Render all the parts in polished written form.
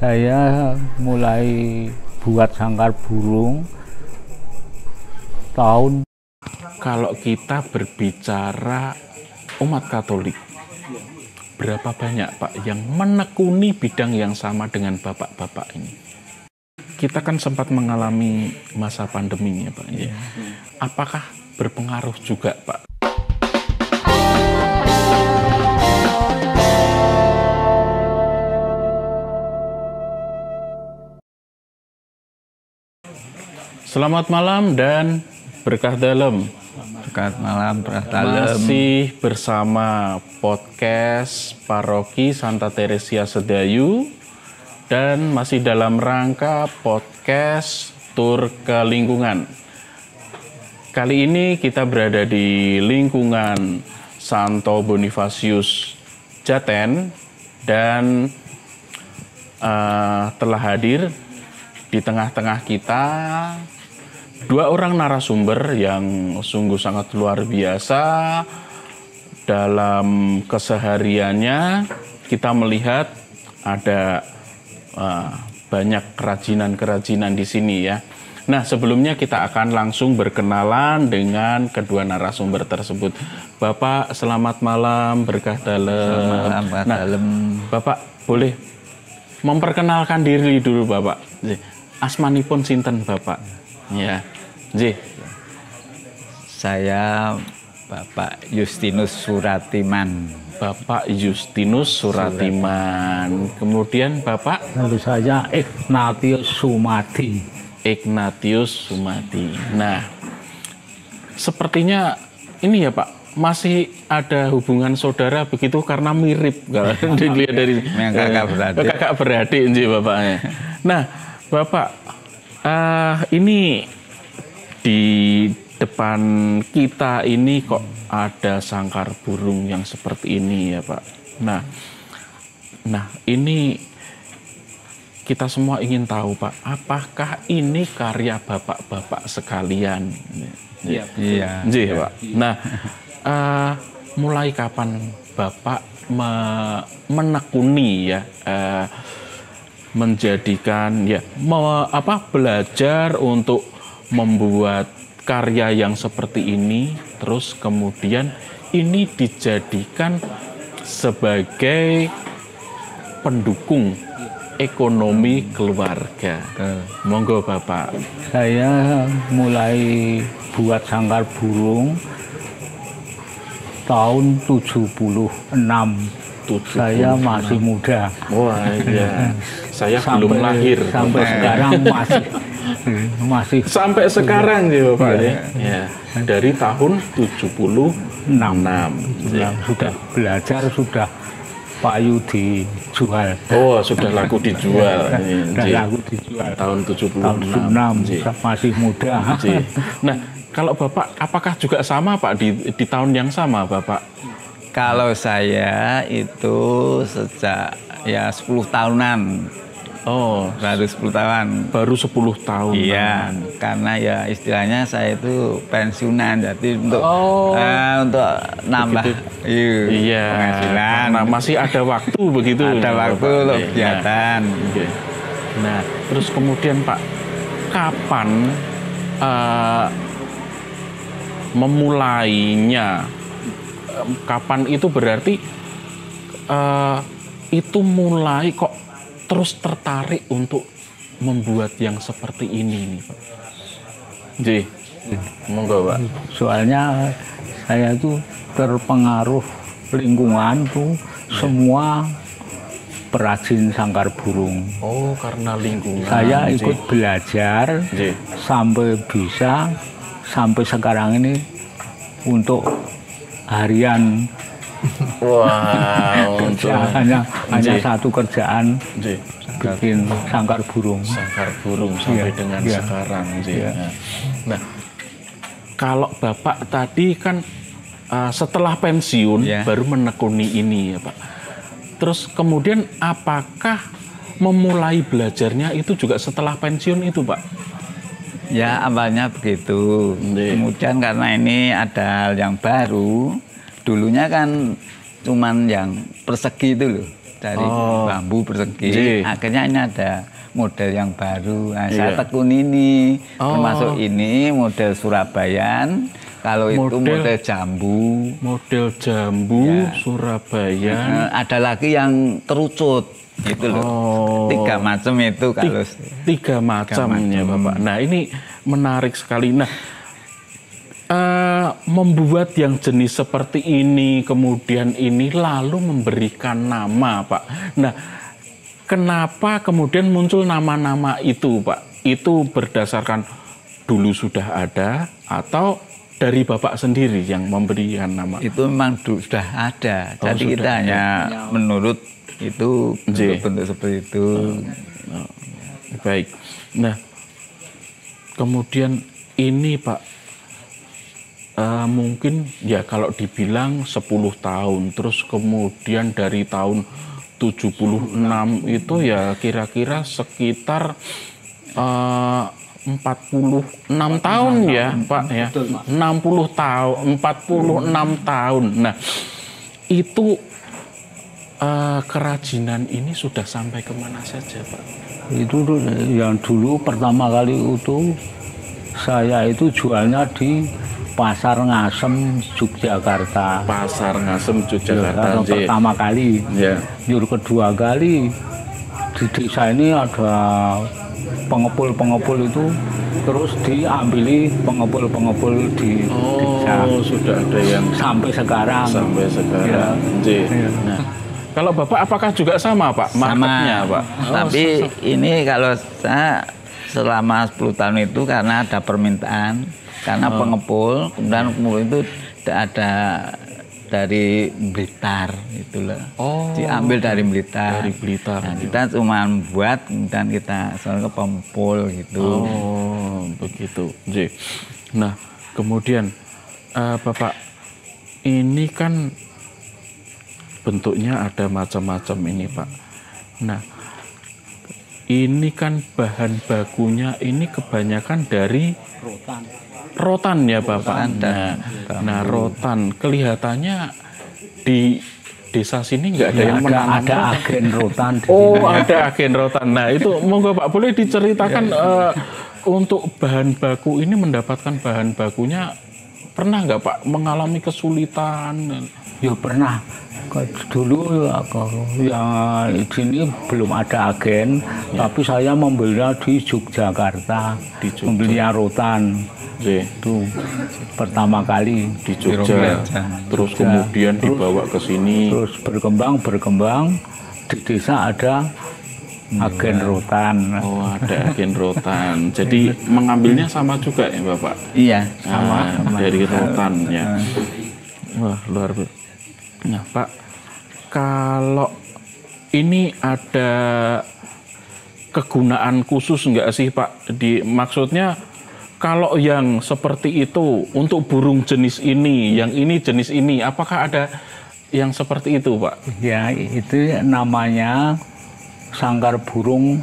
Saya mulai buat sangkar burung tahun. Kalau kita berbicara umat Katolik, berapa banyak Pak yang menekuni bidang yang sama dengan Bapak-Bapak ini? Kita kan sempat mengalami masa pandemi ya Pak. Ya. Apakah berpengaruh juga Pak? Selamat malam dan berkah dalam. Selamat malam, berkah dalam. Masih bersama podcast Paroki Santa Teresia Sedayu dan masih dalam rangka podcast Tur ke Lingkungan. Kali ini kita berada di lingkungan Santo Bonifacius Jaten dan telah hadir di tengah-tengah kita dua orang narasumber yang sungguh sangat luar biasa. Dalam kesehariannya kita melihat ada banyak kerajinan-kerajinan di sini ya. Nah, sebelumnya kita akan langsung berkenalan dengan kedua narasumber tersebut. Bapak, selamat malam, berkah dalam. Selamat malam, berkah dalam. Bapak boleh memperkenalkan diri dulu, Bapak. Asmanipun sinten, Bapak? Ya. Saya Bapak Justinus Suratiman. Bapak Justinus Suratiman. Kemudian Bapak? Lalu saya Ignatius Sumadi. Ignatius Sumadi. Nah, sepertinya ini ya Pak, masih ada hubungan saudara begitu karena mirip kalau dilihat dari kakak beradik Bapaknya. Nah, Bapak, ini di depan kita ini kok ada sangkar burung yang seperti ini ya Pak. Nah ini kita semua ingin tahu Pak, apakah ini karya bapak-bapak sekalian? Iya. Pak. Nah, mulai kapan Bapak menekuni ya, menjadikan ya, belajar untuk membuat karya yang seperti ini, terus kemudian ini dijadikan sebagai pendukung ekonomi keluarga. Monggo Bapak. Saya mulai buat sangkar burung tahun 76. Saya masih muda. Wah iya. Saya belum lahir. Sampai sekarang masih sampai sekarang ya Bapak ya. Dari tahun 76. Sudah belajar, sudah payu dijual. Oh, sudah laku dijual. Sudah laku dijual. Tahun 76. Masih muda. Nah, kalau Bapak apakah juga sama Pak di tahun yang sama Bapak? Kalau saya itu sejak ya 10 tahunan. Oh, baru 10 tahun. Baru 10 tahun. Iya, karena ya istilahnya saya itu pensiunan, jadi untuk nambah penghasilan. Nah, masih ada waktu begitu. Ada waktu untuk kegiatan. Nah, terus kemudian Pak, kapan memulainya? Kapan itu berarti itu mulai kok terus tertarik untuk membuat yang seperti ini nih Pak? Monggo Pak. Soalnya saya tuh terpengaruh lingkungan tuh semua perajin sangkar burung. Oh, karena lingkungan. Saya ikut belajar sampai bisa sampai sekarang ini untuk harian. Wow, hanya satu kerjaan bikin sangkar burung. Sangkar burung sampai dengan sekarang. Nah, kalau Bapak tadi kan setelah pensiun baru menekuni ini ya Pak. Terus kemudian apakah memulai belajarnya itu juga setelah pensiun itu Pak? Ya awalnya begitu. Kemudian karena ini ada hal yang baru. Dulunya kan cuman yang persegi itu loh. dari bambu persegi. Akhirnya ini ada model yang baru. Nah, saya tekun ini, termasuk ini model Surabayan. Kalau itu model jambu. Model jambu Surabayan. Ada lagi yang kerucut. Itu loh. 3 macam itu kalau 3 macamnya Bapak. Nah, ini menarik sekali. Nah, membuat yang jenis seperti ini, kemudian ini lalu memberikan nama, Pak. Nah, kenapa kemudian muncul nama-nama itu, Pak? Itu berdasarkan dulu sudah ada atau dari Bapak sendiri yang memberikan nama? Itu memang sudah ada. Jadi kita hanya menurut itu bentuk seperti itu. Baik. Nah, kemudian ini Pak, mungkin ya kalau dibilang 10 tahun, terus kemudian dari tahun 76 itu ya kira-kira sekitar 46 tahun ya Pak ya. 60 tahun, 46 tahun. Nah, itu kerajinan ini sudah sampai kemana saja Pak? Itu yang dulu pertama kali itu saya itu jualnya di Pasar Ngasem, Yogyakarta. Pasar Ngasem, Yogyakarta. Pertama kali. Nyur kedua kali di desa ini ada pengepul-pengepul itu terus diambili pengepul-pengepul di desa. Sudah ada yang sampai sekarang. Sampai sekarang. Nah, kalau Bapak apakah juga sama Pak marketnya Pak? Tapi ini kalau saya selama 10 tahun itu karena ada permintaan, karena pengepul, kemudian itu tidak ada dari Blitar itulah. Diambil dari Blitar. Dari Blitar. Nah, kita cuma buat dan kita soalnya ke pengepul gitu. Begitu. Nah, kemudian Bapak ini kan bentuknya ada macam-macam ini Pak. Nah, ini kan bahan bakunya ini kebanyakan dari rotan ya Bapak. Nah, rotan kelihatannya di desa sini nggak ada yang menanam. Ada agen rotan. Ada agen rotan. Nah, itu monggo Pak boleh diceritakan untuk bahan baku ini mendapatkan bahan bakunya pernah nggak Pak mengalami kesulitan? Ya pernah. Dulu ya di sini belum ada agen, tapi saya membelinya di Yogyakarta, membelinya rotan. Itu pertama kali di Jogja. Terus kemudian dibawa ke sini. Terus berkembang di desa ada agen rotan. Ada agen rotan. Jadi mengambilnya sama juga ya Bapak? Iya, sama. Dari rotan ya. Wah, luar biasa. Nah Pak, kalau ini ada kegunaan khusus nggak sih Pak? Maksudnya kalau yang seperti itu untuk burung jenis ini, yang ini jenis ini, apakah ada yang seperti itu Pak? Ya itu namanya sangkar burung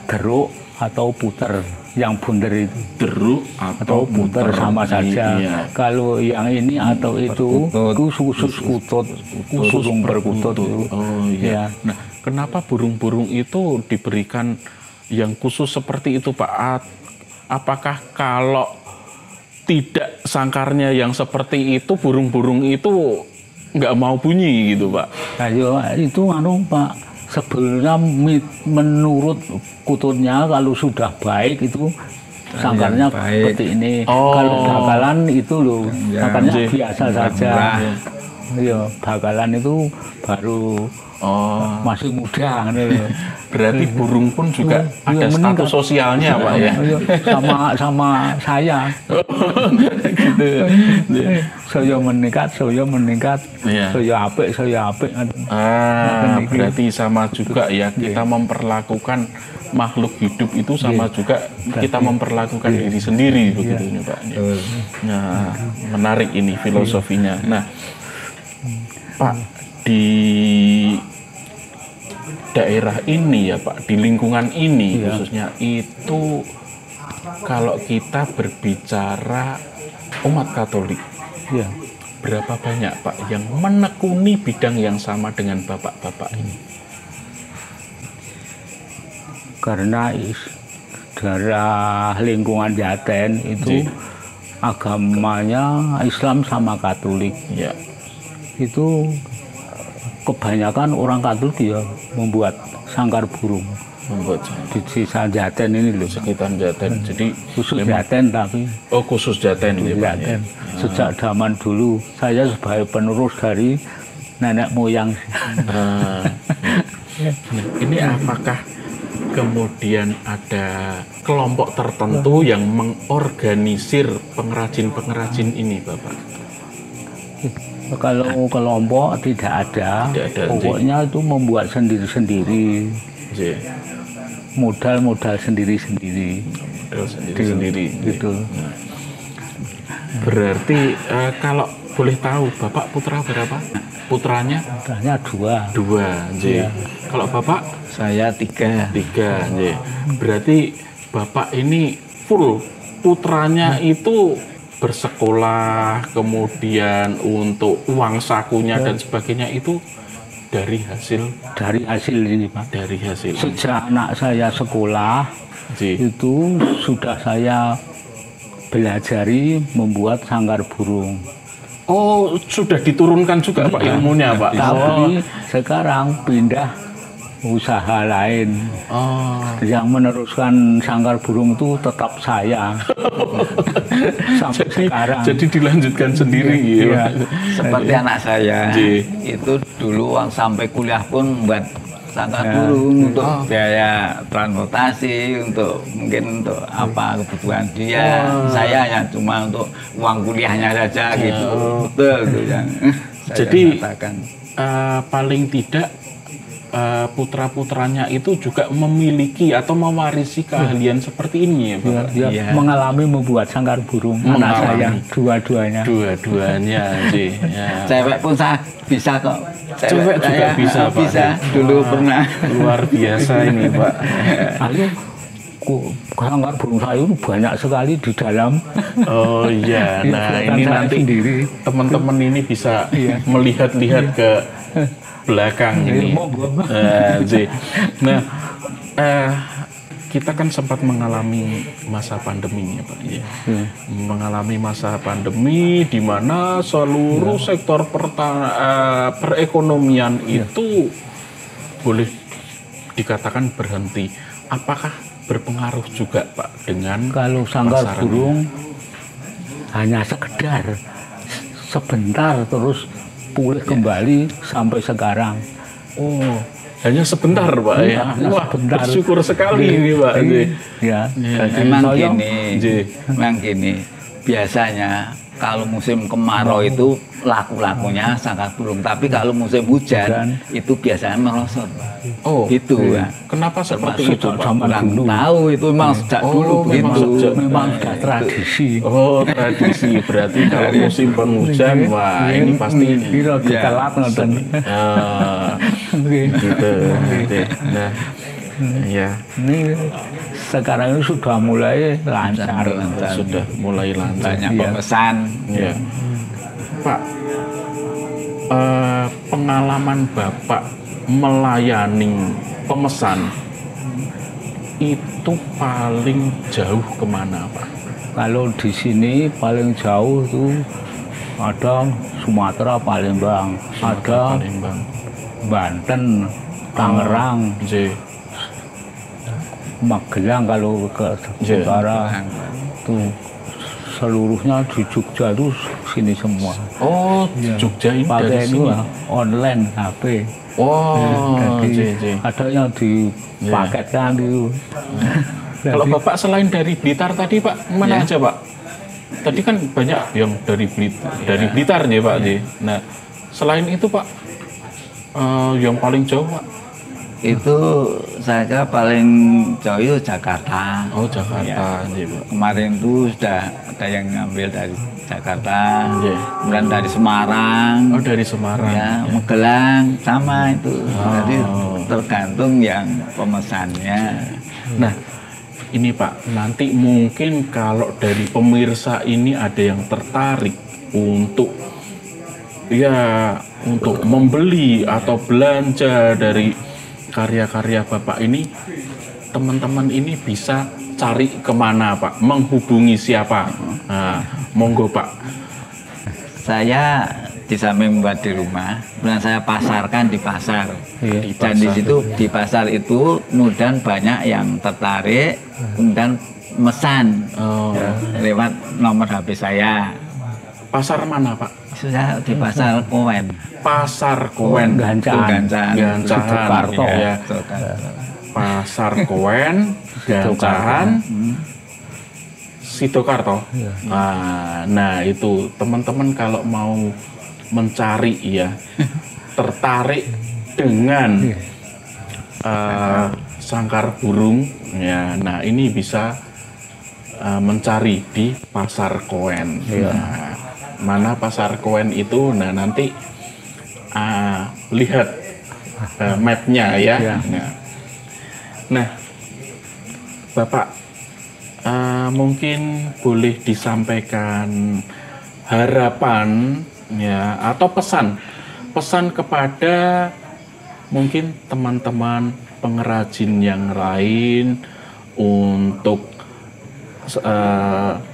deruk atau puter. Yang bunder itu deruk atau puter sama saja. Kalau yang ini atau itu khusus kutut, burung berkutut. Nah, kenapa burung-burung itu diberikan yang khusus seperti itu Pak? Apakah kalau tidak sangkarnya yang seperti itu, burung-burung itu nggak mau bunyi gitu Pak? Ayo itu Pak. Sebelumnya menurut kututnya kalau sudah baik itu sangkarnya seperti ini. Kalau bakalan itu loh, sangkarnya biasa saja. Iya, bakalan itu baru masih muda. Berarti burung pun juga ada status sosialnya Pak ya? Sama saya. Gitu. Saya meningkat. Saya apik. Berarti sama juga ya, kita memperlakukan makhluk hidup itu sama juga kita memperlakukan diri sendiri begitu Pak. Nah, menarik ini filosofinya. Nah, Pak, di daerah ini ya Pak, di lingkungan ini khususnya itu kalau kita berbicara umat Katolik, berapa banyak Pak yang menekuni bidang yang sama dengan Bapak-bapak ini? Karena daerah lingkungan Jaten itu agamanya Islam sama Katolik. Ya. Itu kebanyakan orang Katolik ya membuat sangkar burung. Membuat Di sisa Jaten ini loh. sekitar Jaten. Jadi Khusus Jaten tapi. oh khusus Jaten ya, Pak. Jaten. Sejak zaman dulu saya sebagai penerus dari nenek moyang. Nah, ini apakah kemudian ada kelompok tertentu yang mengorganisir pengrajin-pengrajin ini, Bapak? Kalau kelompok tidak ada, pokoknya itu membuat sendiri-sendiri, modal sendiri-sendiri, gitu. Berarti kalau boleh tahu, Bapak putra berapa? Putranya? Putranya dua. Ya. Kalau Bapak? Saya 3. Berarti Bapak ini full putranya itu bersekolah, kemudian untuk uang sakunya dan sebagainya itu dari hasil ini Pak. Dari hasil. Sejak anak saya sekolah itu sudah saya belajari membuat sangkar burung. Oh, sudah diturunkan juga Pak ilmunya Pak. Tapi sekarang pindah usaha lain. Yang meneruskan sangkar burung itu tetap saya sampai sekarang. Jadi dilanjutkan sendiri ya. Seperti anak saya itu dulu sampai kuliah pun buat sangkar burung untuk biaya transportasi, untuk mungkin untuk apa kebutuhan dia. Saya hanya cuma untuk uang kuliahnya saja gitu. Betul gitu yang jadi katakan. Paling tidak putra-putranya itu juga memiliki atau mewarisi keahlian seperti ini ya Pak? Ya. Mengalami membuat sangkar burung. Anak saya dua-duanya. Dua-duanya sih. Ya. Cewek pun saya bisa kok. Cewek juga bisa Pak? Bisa, dulu pernah. Luar biasa ini Pak. Lalu sangkar burung saya itu banyak sekali di dalam. Oh iya, nah ini nanti teman-teman ini bisa melihat-lihat ke belakang ini. Nah, kita kan sempat mengalami masa pandemi ya Pak. Mengalami masa pandemi di mana seluruh sektor perekonomian itu boleh dikatakan berhenti. Apakah berpengaruh juga Pak dengan kalau sangkar burung hanya sekedar sebentar terus pulih kembali sampai sekarang. Oh, hanya sebentar Pak ya. Wah, sebentar. Bersyukur sekali ini Pak. Memang gini, biasanya kalau musim kemarau itu laku-lakunya sangkar burung, tapi kalau musim hujan itu biasanya merosot. Oh, gitu ya. Kenapa seperti itu Pak? Tahu itu memang sejak dulu begitu. Memang sudah tradisi. Oh, tradisi. Berarti kalau musim penghujan, wah ini pasti telat nonton. Gitu. Nah, ya. Ini sekarang ini sudah mulai lancar. Sudah mulai lancar. Banyak pemesan. Ya. Pak, pengalaman Bapak melayani pemesan itu paling jauh kemana Pak? Kalau di sini paling jauh itu ada Sumatera, Palembang, ada Banten, Tangerang, Magelang kalau ke utara tuh seluruhnya di Jogja itu sini semua. Oh, Jogja ini pakai dari sini. Online HP. Oh, ada yang dipaketkan itu. Kalau Bapak selain dari Blitar tadi Pak, mana aja Pak? Tadi kan banyak yang dari Blitar nih Pak. Nah, selain itu Pak, yang paling jauh Pak? Itu saya kira paling jauh itu Jakarta. Oh, Jakarta. Kemarin itu sudah ada yang ngambil dari Jakarta, kemudian dari Semarang. Oh, dari Semarang. Ya, Magelang sama itu. Jadi tergantung yang pemesannya. Nah, ini Pak, nanti mungkin kalau dari pemirsa ini ada yang tertarik untuk ya untuk membeli atau belanja dari karya-karya Bapak ini, teman-teman ini bisa cari kemana Pak? Menghubungi siapa? Nah, monggo Pak. Saya di samping membuat di rumah, kemudian saya pasarkan di pasar. Dan di situ di pasar itu kemudian banyak yang tertarik, kemudian mesan lewat nomor HP saya. Pasar mana Pak? Saya di pasar Kowen. Pasar Kowen. Gancahan. Sidokarto. Ya. Pasar Kowen, Gancahan, Sidokarto. Nah itu teman-teman kalau mau mencari ya, tertarik dengan sangkar burung ya, nah ini bisa mencari di Pasar Kowen. Nah, mana Pasar Kowen itu? Nah nanti lihat mapnya ya. Nah Bapak mungkin boleh disampaikan harapan ya atau pesan kepada mungkin teman-teman pengrajin yang lain untuk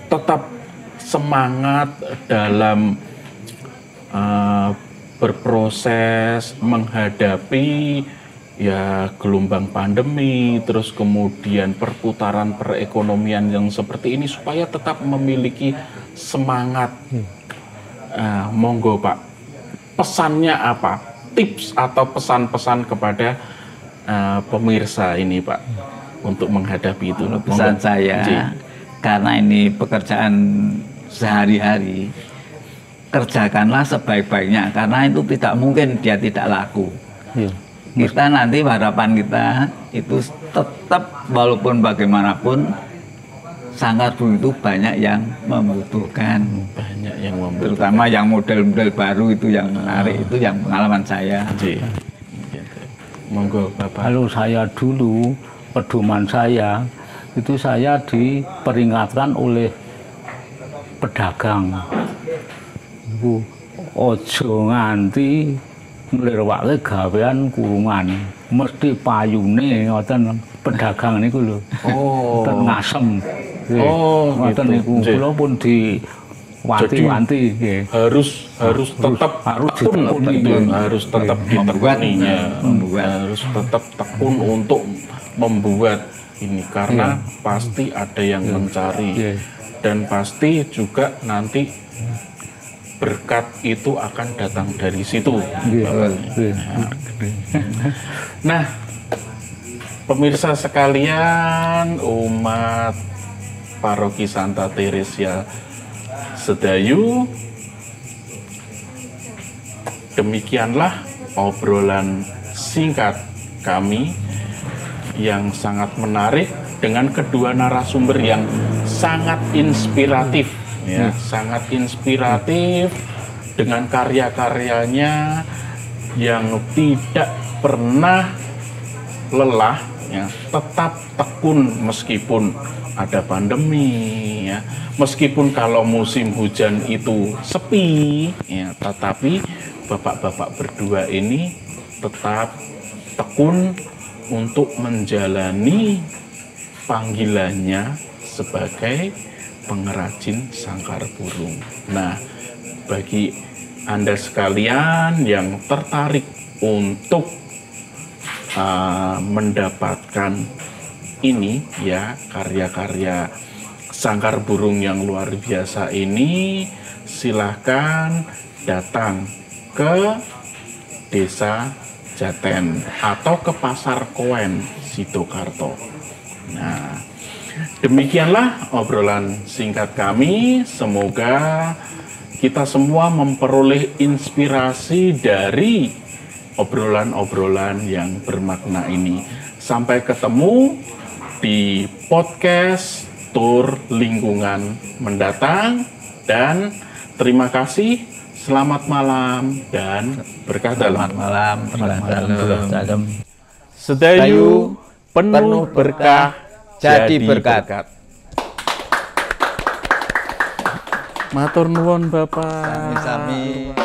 tetap semangat dalam berproses menghadapi ya gelombang pandemi, terus kemudian perputaran perekonomian yang seperti ini, supaya tetap memiliki semangat. Monggo Pak, pesannya apa? Tips atau pesan-pesan kepada pemirsa ini Pak untuk menghadapi itu. Pesan saya, karena ini pekerjaan sehari-hari, kerjakanlah sebaik-baiknya, karena itu tidak mungkin dia tidak laku. Kita nanti harapan kita itu tetap walaupun bagaimanapun sangkar burung itu banyak yang membutuhkan. Terutama yang model-model baru itu yang menarik, itu yang pengalaman saya. Monggo Bapak. Kalau saya dulu, pedoman saya itu saya diperingatkan oleh pedagang. Iku ojo nganti nglirwake gawean kurungan, mesti payune ngoten pedagang niku lho. Ten ngasem. Ngoten niku. Kula pun wanti-wanti nggih. Harus tetap tekun, harus tetap ditekuninya, harus tetap tekun untuk membuat ini, karena pasti ada yang mencari dan pasti juga nanti berkat itu akan datang dari situ. Nah, pemirsa sekalian, umat Paroki Santa Teresia Sedayu, demikianlah obrolan singkat kami yang sangat menarik dengan kedua narasumber yang sangat inspiratif. Sangat inspiratif dengan karya-karyanya yang tidak pernah lelah, ya, tetap tekun meskipun ada pandemi, ya, meskipun kalau musim hujan itu sepi, ya, tetapi bapak-bapak berdua ini tetap tekun untuk menjalani panggilannya sebagai pengrajin sangkar burung. Nah, bagi Anda sekalian yang tertarik untuk mendapatkan ini ya, karya-karya sangkar burung yang luar biasa ini, silahkan datang ke Desa Jaten atau ke Pasar Kowen Sidokarto. Nah, demikianlah obrolan singkat kami. Semoga kita semua memperoleh inspirasi dari obrolan-obrolan yang bermakna ini. Sampai ketemu di podcast Tur Lingkungan mendatang, dan terima kasih. Selamat malam dan berkah dalam. Selamat malam. Sedayu penuh berkah, jadi berkat. Matur nuwun Bapak. Sami-sami.